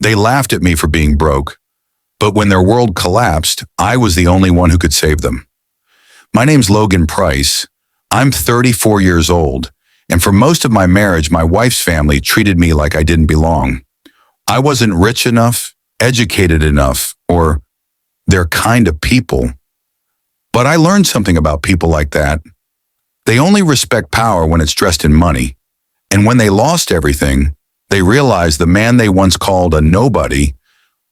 They laughed at me for being broke, but when their world collapsed, I was the only one who could save them. My name's Logan Price. I'm 34 years old, and for most of my marriage, my wife's family treated me like I didn't belong. I wasn't rich enough, educated enough, or their kind of people. But I learned something about people like that. They only respect power when it's dressed in money, and when they lost everything, they realized the man they once called a nobody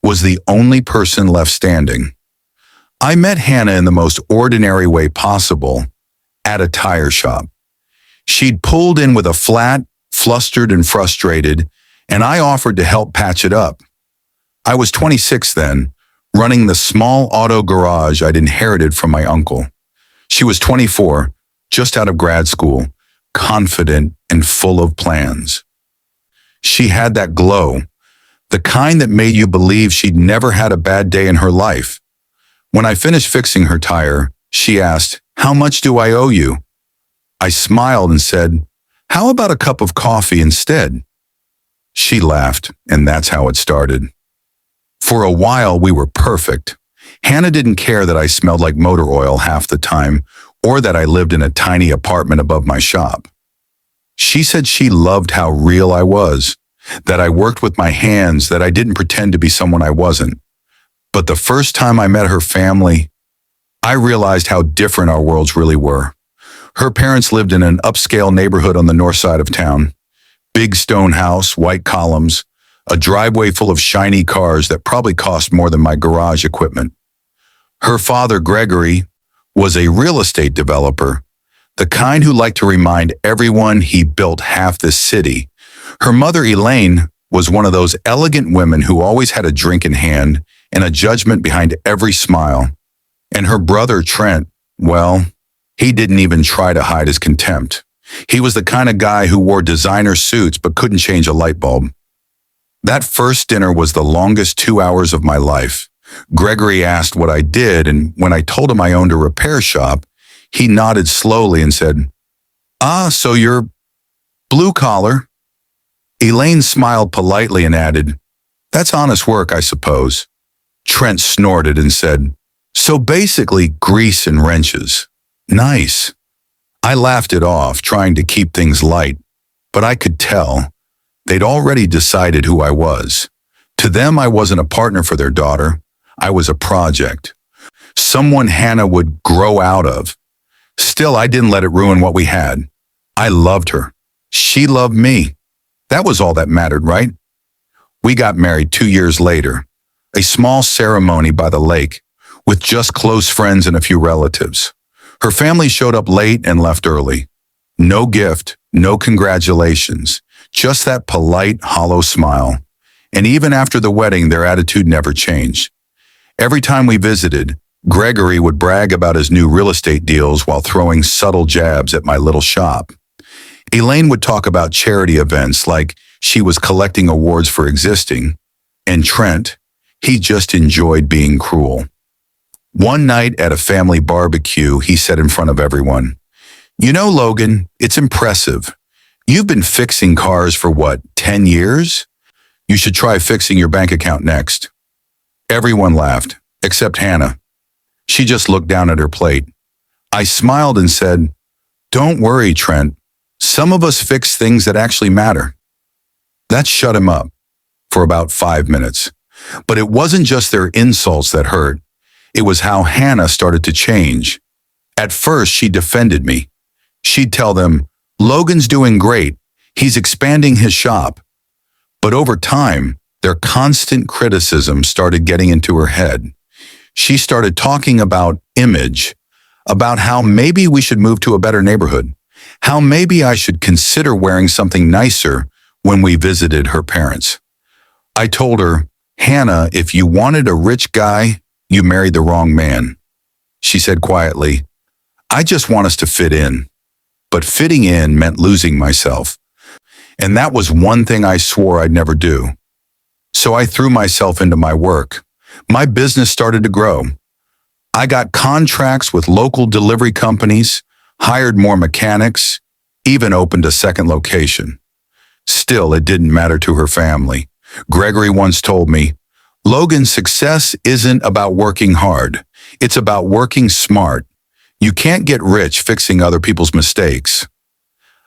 was the only person left standing. I met Hannah in the most ordinary way possible, at a tire shop. She'd pulled in with a flat, flustered and frustrated, and I offered to help patch it up. I was 26 then, running the small auto garage I'd inherited from my uncle. She was 24, just out of grad school, confident and full of plans. She had that glow, the kind that made you believe she'd never had a bad day in her life. When I finished fixing her tire, she asked, "How much do I owe you?" I smiled and said, "How about a cup of coffee instead?" She laughed, and that's how it started. For a while, we were perfect. Hannah didn't care that I smelled like motor oil half the time, or that I lived in a tiny apartment above my shop. She said she loved how real I was, that I worked with my hands, that I didn't pretend to be someone I wasn't. But the first time I met her family, I realized how different our worlds really were. Her parents lived in an upscale neighborhood on the north side of town. Big stone house, white columns, a driveway full of shiny cars that probably cost more than my garage equipment. Her father, Gregory, was a real estate developer, the kind who liked to remind everyone he built half the city. Her mother, Elaine, was one of those elegant women who always had a drink in hand and a judgment behind every smile. And her brother, Trent, well, he didn't even try to hide his contempt. He was the kind of guy who wore designer suits but couldn't change a light bulb. That first dinner was the longest 2 hours of my life. Gregory asked what I did, and when I told him I owned a repair shop, he nodded slowly and said, "Ah, so you're blue collar?" Elaine smiled politely and added, "That's honest work, I suppose." Trent snorted and said, "So basically grease and wrenches." Nice. I laughed it off, trying to keep things light, but I could tell they'd already decided who I was. To them, I wasn't a partner for their daughter. I was a project, someone Hannah would grow out of. Still, I didn't let it ruin what we had. I loved her. She loved me. That was all that mattered, right? We got married 2 years later, a small ceremony by the lake, with just close friends and a few relatives. Her family showed up late and left early. No gift, no congratulations, just that polite, hollow smile. And even after the wedding, their attitude never changed. Every time we visited, Gregory would brag about his new real estate deals while throwing subtle jabs at my little shop. Elaine would talk about charity events like she was collecting awards for existing. And Trent, he just enjoyed being cruel. One night at a family barbecue, he said in front of everyone, "You know, Logan, it's impressive. You've been fixing cars for what, 10 years? You should try fixing your bank account next." Everyone laughed, except Hannah. She just looked down at her plate. I smiled and said, "Don't worry, Trent. Some of us fix things that actually matter." That shut him up for about 5 minutes. But it wasn't just their insults that hurt. It was how Hannah started to change. At first, she defended me. She'd tell them, "Logan's doing great. He's expanding his shop." But over time, their constant criticism started getting into her head. She started talking about image, about how maybe we should move to a better neighborhood, how maybe I should consider wearing something nicer when we visited her parents. I told her, "Hannah, if you wanted a rich guy, you married the wrong man." She said quietly, "I just want us to fit in." But fitting in meant losing myself. And that was one thing I swore I'd never do. So I threw myself into my work. My business started to grow. I got contracts with local delivery companies, hired more mechanics, even opened a second location. Still, it didn't matter to her family. Gregory once told me, Logan, success isn't about working hard. It's about working smart. You can't get rich fixing other people's mistakes.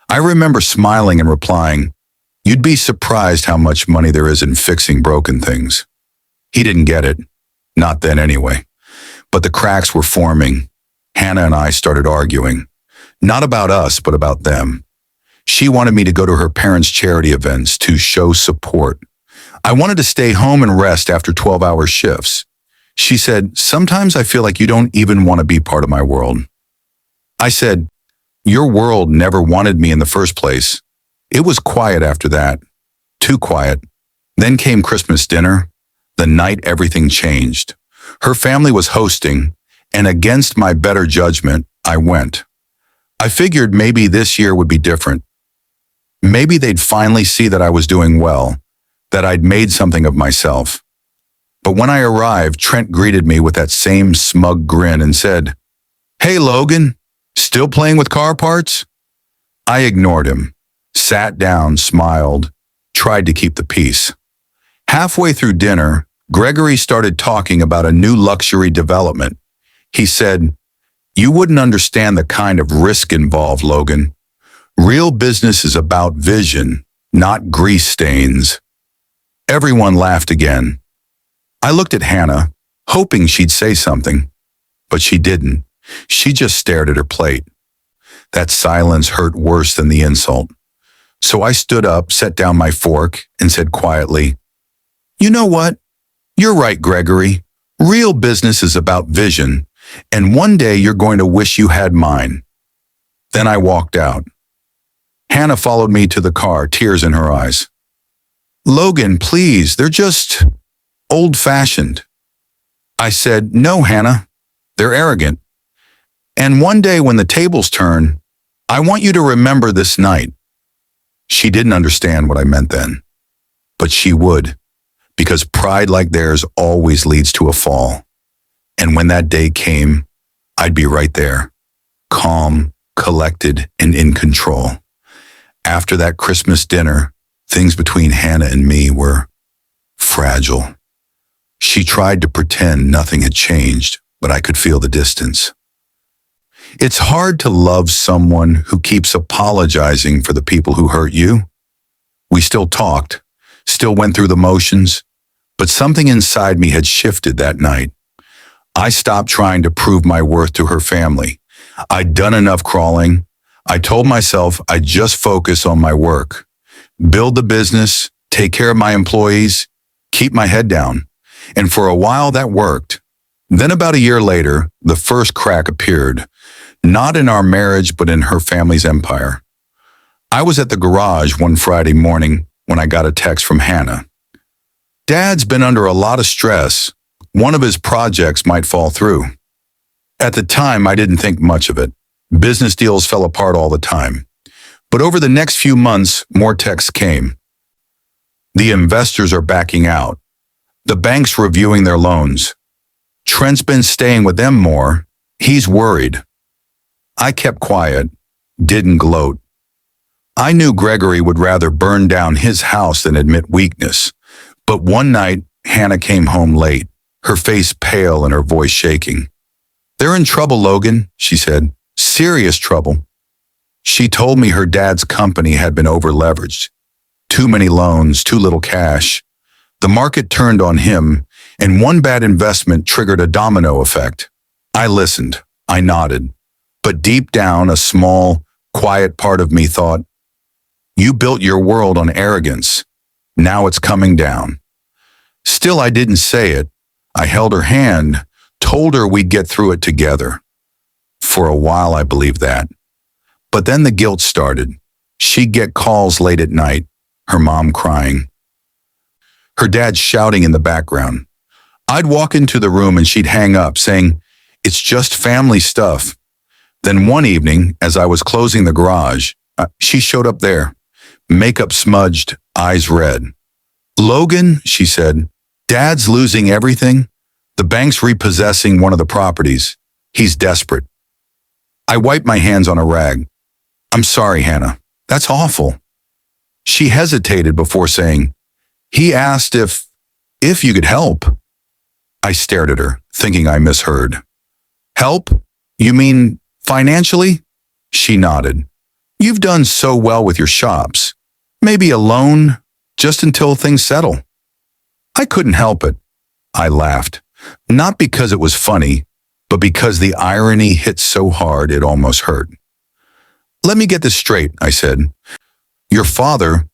I remember smiling and replying, you'd be surprised how much money there is in fixing broken things. He didn't get it. Not then anyway. But the cracks were forming. Hannah and I started arguing. Not about us, but about them. She wanted me to go to her parents' charity events to show support. I wanted to stay home and rest after 12-hour shifts. She said, sometimes I feel like you don't even want to be part of my world. I said, your world never wanted me in the first place. It was quiet after that. Too quiet. Then came Christmas dinner. The night everything changed. Her family was hosting, and against my better judgment, I went. I figured maybe this year would be different. Maybe they'd finally see that I was doing well, that I'd made something of myself. But when I arrived, Trent greeted me with that same smug grin and said, hey, Logan, still playing with car parts? I ignored him, sat down, smiled, tried to keep the peace. Halfway through dinner, Gregory started talking about a new luxury development. He said, you wouldn't understand the kind of risk involved, Logan. Real business is about vision, not grease stains. Everyone laughed again. I looked at Hannah, hoping she'd say something, but she didn't. She just stared at her plate. That silence hurt worse than the insult. So I stood up, set down my fork, and said quietly, you know what? You're right, Gregory. Real business is about vision, and one day you're going to wish you had mine. Then I walked out. Hannah followed me to the car, tears in her eyes. Logan, please, they're just old-fashioned. I said, no, Hannah, they're arrogant. And one day when the tables turn, I want you to remember this night. She didn't understand what I meant then, but she would, because pride like theirs always leads to a fall. And when that day came, I'd be right there, calm, collected, and in control. After that Christmas dinner, things between Hannah and me were fragile. She tried to pretend nothing had changed, but I could feel the distance. It's hard to love someone who keeps apologizing for the people who hurt you. We still talked, still went through the motions, but something inside me had shifted that night. I stopped trying to prove my worth to her family. I'd done enough crawling. I told myself I'd just focus on my work, build the business, take care of my employees, keep my head down. And for a while that worked. Then about a year later, the first crack appeared, not in our marriage, but in her family's empire. I was at the garage one Friday morning when I got a text from Hannah. Dad's been under a lot of stress. One of his projects might fall through. At the time, I didn't think much of it. Business deals fell apart all the time. But over the next few months, more texts came. The investors are backing out. The bank's reviewing their loans. Trent's been staying with them more. He's worried. I kept quiet, didn't gloat. I knew Gregory would rather burn down his house than admit weakness. But one night, Hannah came home late, her face pale and her voice shaking. They're in trouble, Logan, she said. Serious trouble. She told me her dad's company had been over-leveraged. Too many loans, too little cash. The market turned on him, and one bad investment triggered a domino effect. I listened. I nodded. But deep down, a small, quiet part of me thought, you built your world on arrogance. Now it's coming down. Still, I didn't say it. I held her hand, told her we'd get through it together. For a while, I believed that. But then the guilt started. She'd get calls late at night, her mom crying. Her dad shouting in the background. I'd walk into the room and she'd hang up, saying, it's just family stuff. Then one evening, as I was closing the garage, she showed up there, makeup smudged, eyes red. Logan, she said, Dad's losing everything. The bank's repossessing one of the properties. He's desperate. I wiped my hands on a rag. I'm sorry, Hannah. That's awful. She hesitated before saying, He asked if you could help. I stared at her, thinking I misheard. Help? You mean financially? She nodded. You've done so well with your shops. Maybe a loan, just until things settle. I couldn't help it. I laughed, not because it was funny, but because the irony hit so hard it almost hurt. Let me get this straight, I said. Your father,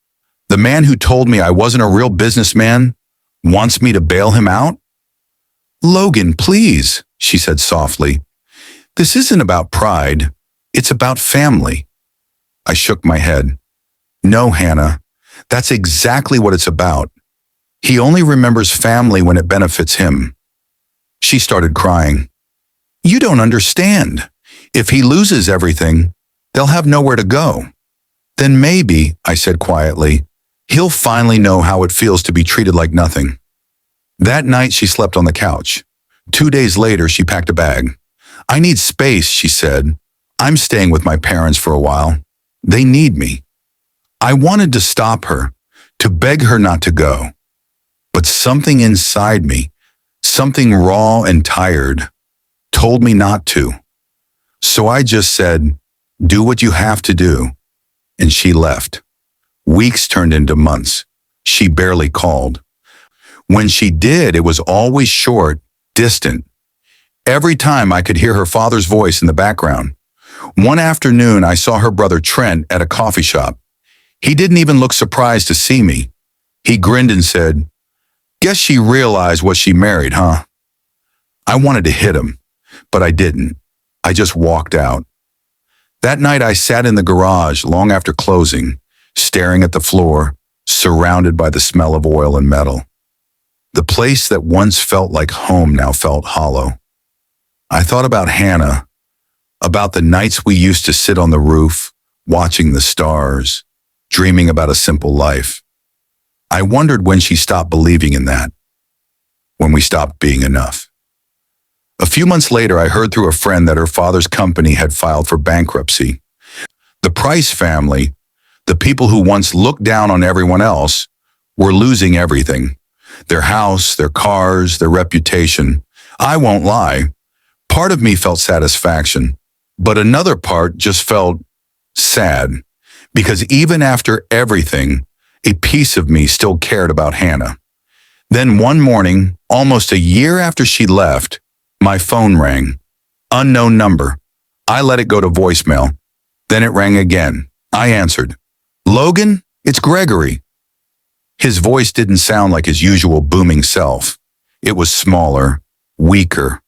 the man who told me I wasn't a real businessman, wants me to bail him out? Logan, please, she said softly. This isn't about pride. It's about family. I shook my head. No, Hannah, that's exactly what it's about. He only remembers family when it benefits him. She started crying. You don't understand. If he loses everything, they'll have nowhere to go. Then maybe, I said quietly, he'll finally know how it feels to be treated like nothing. That night she slept on the couch. 2 days later she packed a bag. I need space, she said. I'm staying with my parents for a while. They need me. I wanted to stop her, to beg her not to go. But something inside me, something raw and tired, told me not to. So I just said, do what you have to do. And she left. Weeks turned into months. She barely called. When she did, it was always short, distant. Every time I could hear her father's voice in the background. One afternoon, I saw her brother Trent at a coffee shop. He didn't even look surprised to see me. He grinned and said, Guess she realized what she married, huh? I wanted to hit him, but I didn't. I just walked out. That night I sat in the garage long after closing, staring at the floor, surrounded by the smell of oil and metal. The place that once felt like home now felt hollow. I thought about Hannah, about the nights we used to sit on the roof, watching the stars, dreaming about a simple life. I wondered when she stopped believing in that, when we stopped being enough. A few months later, I heard through a friend that her father's company had filed for bankruptcy. The Price family, the people who once looked down on everyone else, were losing everything. Their house, their cars, their reputation. I won't lie. Part of me felt satisfaction, but another part just felt sad, because even after everything, a piece of me still cared about Hannah. Then one morning, almost a year after she left, my phone rang. Unknown number. I let it go to voicemail. Then it rang again. I answered. Logan, it's Gregory. His voice didn't sound like his usual booming self. It was smaller, weaker,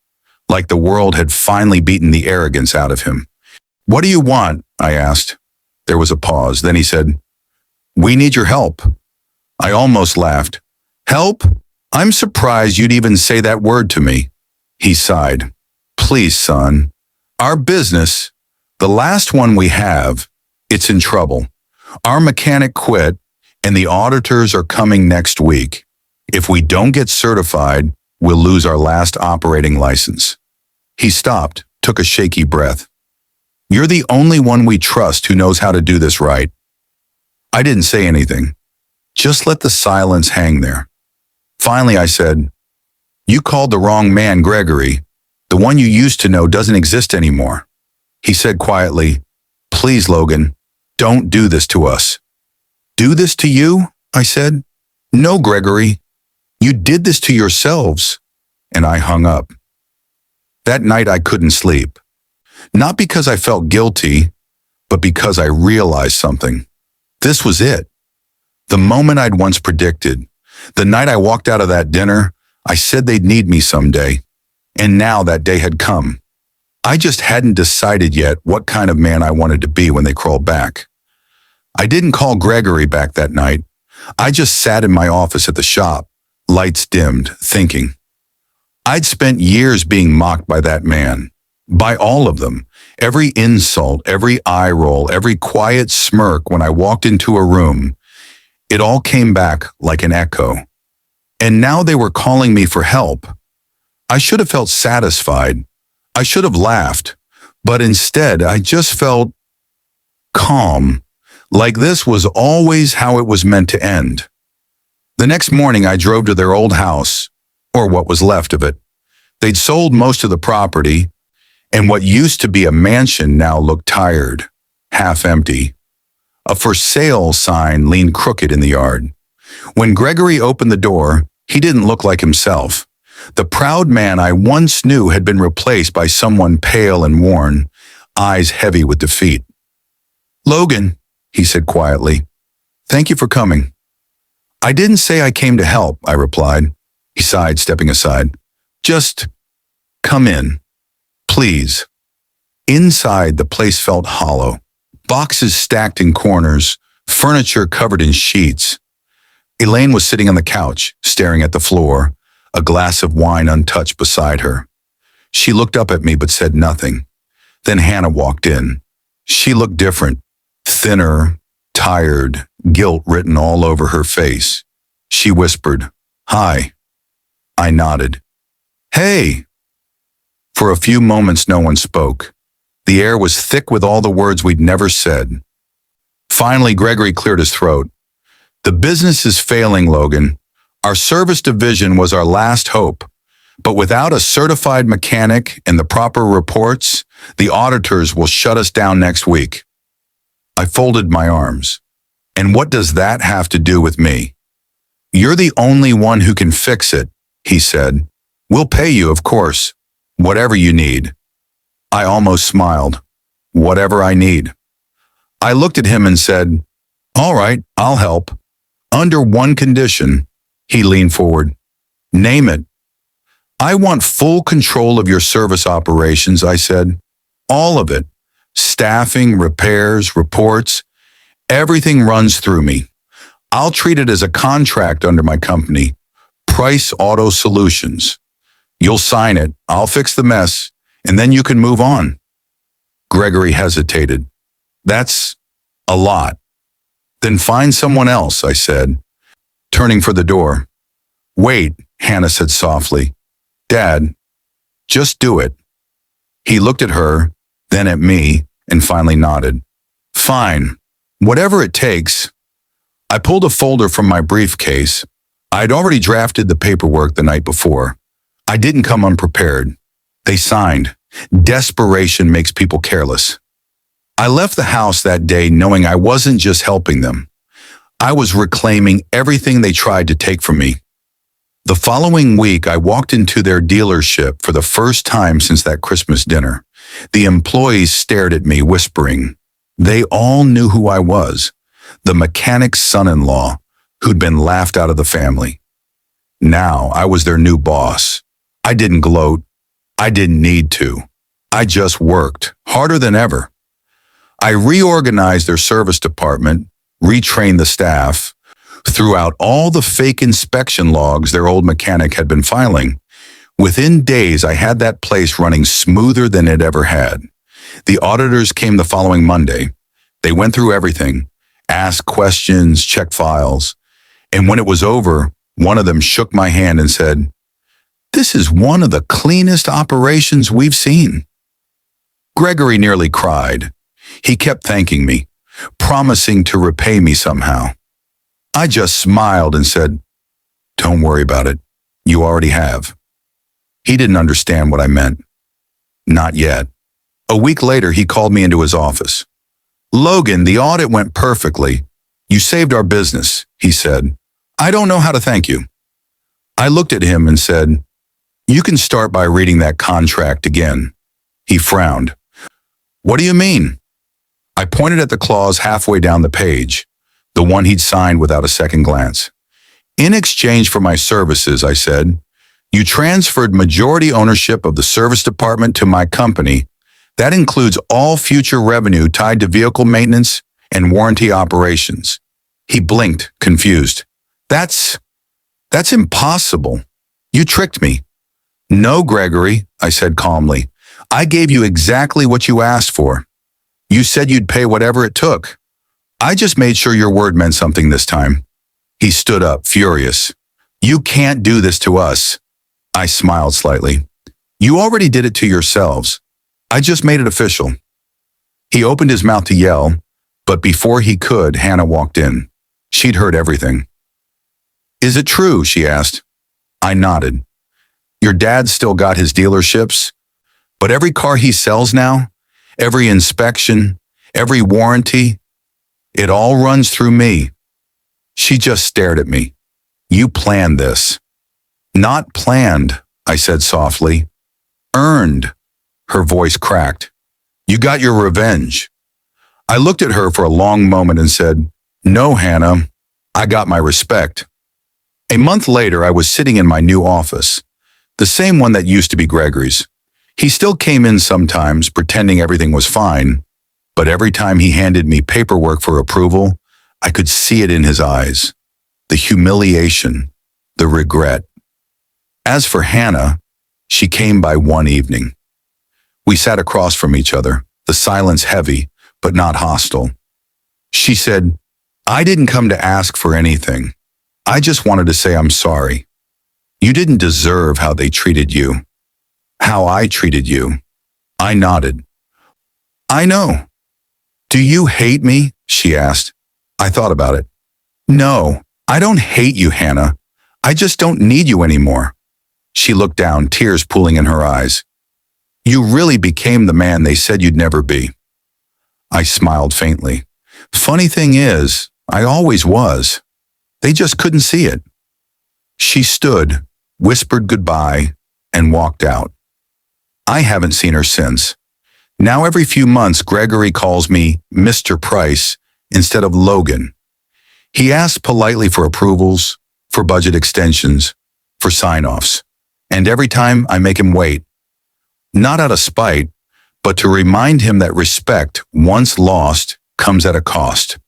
like the world had finally beaten the arrogance out of him. What do you want? I asked. There was a pause. Then he said, We need your help. I almost laughed. Help? I'm surprised you'd even say that word to me. He sighed. Please, son. Our business, the last one we have, it's in trouble. Our mechanic quit, and the auditors are coming next week. If we don't get certified, we'll lose our last operating license. He stopped, took a shaky breath. You're the only one we trust who knows how to do this right. I didn't say anything. Just let the silence hang there. Finally, I said, You called the wrong man, Gregory. The one you used to know doesn't exist anymore. He said quietly, Please, Logan, don't do this to us. Do this to you? I said. No, Gregory. You did this to yourselves. And I hung up. That night I couldn't sleep. Not because I felt guilty, but because I realized something. This was it. The moment I'd once predicted. The night I walked out of that dinner, I said they'd need me someday. And now that day had come. I just hadn't decided yet what kind of man I wanted to be when they crawled back. I didn't call Gregory back that night. I just sat in my office at the shop, lights dimmed, thinking. I'd spent years being mocked by that man. By all of them. Every insult, every eye roll, every quiet smirk when I walked into a room. It all came back like an echo. And now they were calling me for help. I should have felt satisfied. I should have laughed. But instead, I just felt calm. Like this was always how it was meant to end. The next morning, I drove to their old house, or what was left of it. They'd sold most of the property, and what used to be a mansion now looked tired, half empty. A for sale sign leaned crooked in the yard. When Gregory opened the door, he didn't look like himself. The proud man I once knew had been replaced by someone pale and worn, eyes heavy with defeat. "Logan," he said quietly, "thank you for coming." "I didn't say I came to help," I replied. He sighed, stepping aside. "Just come in, please." Inside, the place felt hollow. Boxes stacked in corners, furniture covered in sheets. Elaine was sitting on the couch, staring at the floor, a glass of wine untouched beside her. She looked up at me but said nothing. Then Hannah walked in. She looked different, thinner, tired, guilt written all over her face. She whispered, "Hi." I nodded. "Hey." For a few moments no one spoke. The air was thick with all the words we'd never said. Finally, Gregory cleared his throat. "The business is failing, Logan. Our service division was our last hope. But without a certified mechanic and the proper reports, the auditors will shut us down next week." I folded my arms. "And what does that have to do with me?" "You're the only one who can fix it," he said. "We'll pay you, of course. Whatever you need." I almost smiled. "Whatever I need." I looked at him and said, "All right, I'll help. Under one condition." He leaned forward. "Name it." "I want full control of your service operations," I said. "All of it. Staffing, repairs, reports. Everything runs through me. I'll treat it as a contract under my company, Price Auto Solutions. You'll sign it, I'll fix the mess, and then you can move on." Gregory hesitated. "That's a lot." "Then find someone else," I said, turning for the door. "Wait," Hannah said softly. "Dad, just do it." He looked at her, then at me, and finally nodded. "Fine, whatever it takes." I pulled a folder from my briefcase. I'd already drafted the paperwork the night before. I didn't come unprepared. They signed. Desperation makes people careless. I left the house that day knowing I wasn't just helping them. I was reclaiming everything they tried to take from me. The following week, I walked into their dealership for the first time since that Christmas dinner. The employees stared at me, whispering. They all knew who I was, the mechanic's son-in-law who'd been laughed out of the family. Now I was their new boss. I didn't gloat. I didn't need to. I just worked, harder than ever. I reorganized their service department, retrained the staff, threw out all the fake inspection logs their old mechanic had been filing. Within days, I had that place running smoother than it ever had. The auditors came the following Monday. They went through everything, asked questions, checked files. And when it was over, one of them shook my hand and said, "This is one of the cleanest operations we've seen." Gregory nearly cried. He kept thanking me, promising to repay me somehow. I just smiled and said, "Don't worry about it. You already have." He didn't understand what I meant. Not yet. A week later, he called me into his office. "Logan, the audit went perfectly. You saved our business," he said. "I don't know how to thank you." I looked at him and said, "You can start by reading that contract again." He frowned. "What do you mean?" I pointed at the clause halfway down the page, the one he'd signed without a second glance. "In exchange for my services," I said, "you transferred majority ownership of the service department to my company. That includes all future revenue tied to vehicle maintenance and warranty operations." He blinked, confused. That's impossible. You tricked me." "No, Gregory," I said calmly. "I gave you exactly what you asked for. You said you'd pay whatever it took. I just made sure your word meant something this time." He stood up, furious. "You can't do this to us." I smiled slightly. "You already did it to yourselves. I just made it official." He opened his mouth to yell, but before he could, Hannah walked in. She'd heard everything. Is it true? She asked. I nodded. Your dad still got his dealerships, but every car he sells now, every inspection, every warranty, it all runs through me. She just stared at me. You planned this. Not planned, I said softly. Earned. Her voice cracked. You got your revenge. I looked at her for a long moment and said, No, Hannah, I got my respect. A month later, I was sitting in my new office, the same one that used to be Gregory's. He still came in sometimes, pretending everything was fine, but every time he handed me paperwork for approval, I could see it in his eyes. The humiliation, the regret. As for Hannah, she came by one evening. We sat across from each other, the silence heavy, but not hostile. She said, I didn't come to ask for anything. I just wanted to say I'm sorry. You didn't deserve how they treated you. How I treated you. I nodded. I know. Do you hate me? She asked. I thought about it. No, I don't hate you, Hannah. I just don't need you anymore. She looked down, tears pooling in her eyes. You really became the man they said you'd never be. I smiled faintly. Funny thing is, I always was. They just couldn't see it. She stood, whispered goodbye, and walked out. I haven't seen her since. Now every few months, Gregory calls me Mr. Price instead of Logan. He asks politely for approvals, for budget extensions, for sign-offs. And every time I make him wait. Not out of spite, but to remind him that respect, once lost, comes at a cost.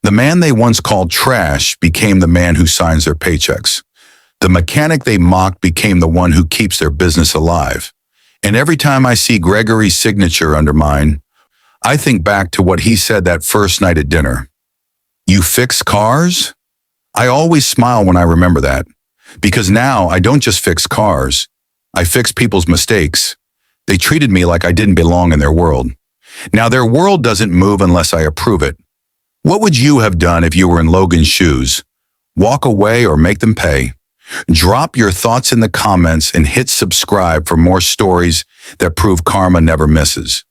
The man they once called trash became the man who signs their paychecks. The mechanic they mocked became the one who keeps their business alive. And every time I see Gregory's signature under mine, I think back to what he said that first night at dinner. You fix cars? I always smile when I remember that, because now I don't just fix cars. I fix people's mistakes. They treated me like I didn't belong in their world. Now their world doesn't move unless I approve it. What would you have done if you were in Logan's shoes? Walk away or make them pay? Drop your thoughts in the comments and hit subscribe for more stories that prove karma never misses.